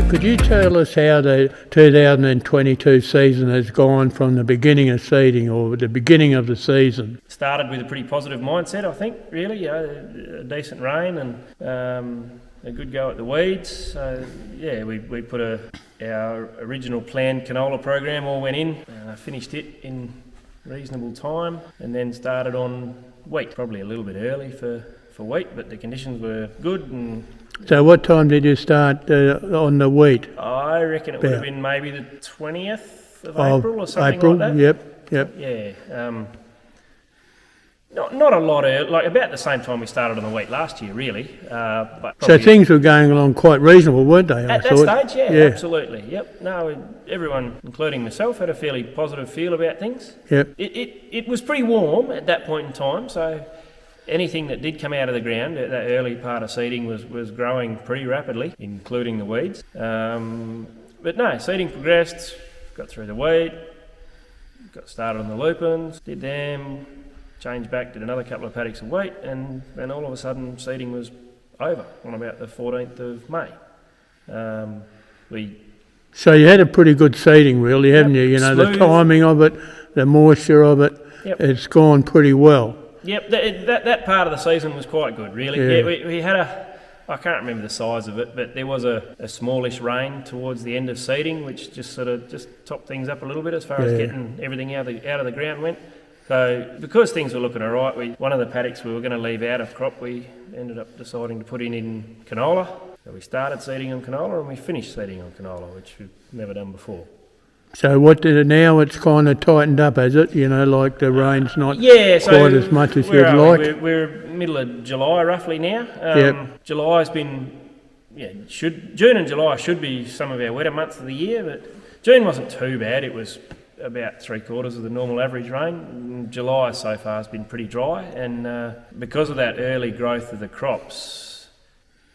Steve, could you tell us how the 2022 season has gone from the beginning of seeding or the beginning of the season? Started with a pretty positive mindset, I think, really. A decent rain and a good go at the weeds. So, yeah, we put our original planned canola program, all went in, finished it in reasonable time, and then started on wheat. Probably a little bit early for wheat, but the conditions were good. And so what time did you start on the wheat? I reckon it would have been maybe the 20th of April or something April, like that. Yep. Yeah. Not a lot early, like about the same time we started on the wheat last year, really. But so things were going along quite reasonable, weren't they? At that stage, yeah, absolutely. Yep. No, everyone, including myself, had a fairly positive feel about things. Yep. It was pretty warm at that point in time, so anything that did come out of the ground at that early part of seeding was growing pretty rapidly, including the weeds. But no, seeding progressed, got through the wheat, got started on the lupins, did them, changed back, did another couple of paddocks of wheat, and all of a sudden seeding was over on about the 14th of May. So you had a pretty good seeding, really, haven't you? You know, smooth. The timing of it, the moisture of it, it's gone pretty well. Yep, that part of the season was quite good, really. Yeah, we had I can't remember the size of it, but there was a smallish rain towards the end of seeding, which just topped things up a little bit as far as getting everything out of the ground went. So because things were looking all right, one of the paddocks we were going to leave out of crop, we ended up deciding to put in canola. So we started seeding on canola and we finished seeding on canola, which we've never done before. So now it's kind of tightened up, has it? You know, like the rain's not quite as much as you'd like. We're middle of July roughly now. July's been, June and July should be some of our wetter months of the year, but June wasn't too bad. It was about 3/4 of the normal average rain. July so far has been pretty dry, and because of that early growth of the crops,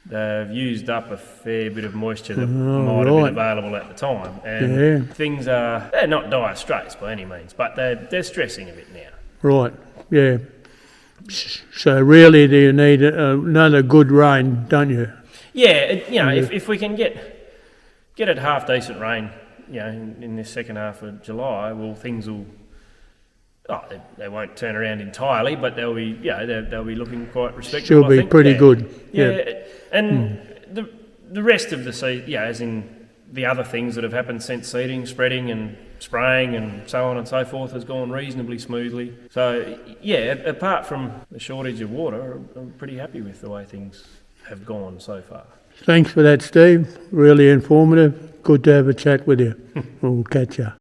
they've used up a fair bit of moisture that might have been available at the time. And things they're not dire straits by any means, but they're stressing a bit now. Right, yeah. So really you need another good rain, don't you? Yeah, if we can get it half decent rain, in this second half of July, well, things will. They won't turn around entirely, but they'll be looking quite respectable. She'll be pretty good. Yeah, and the rest of the seed, as in the other things that have happened since seeding, spreading and spraying and so on and so forth, has gone reasonably smoothly. So apart from the shortage of water, I'm pretty happy with the way things have gone so far. Thanks for that, Steve. Really informative. Good to have a chat with you. We'll catch you.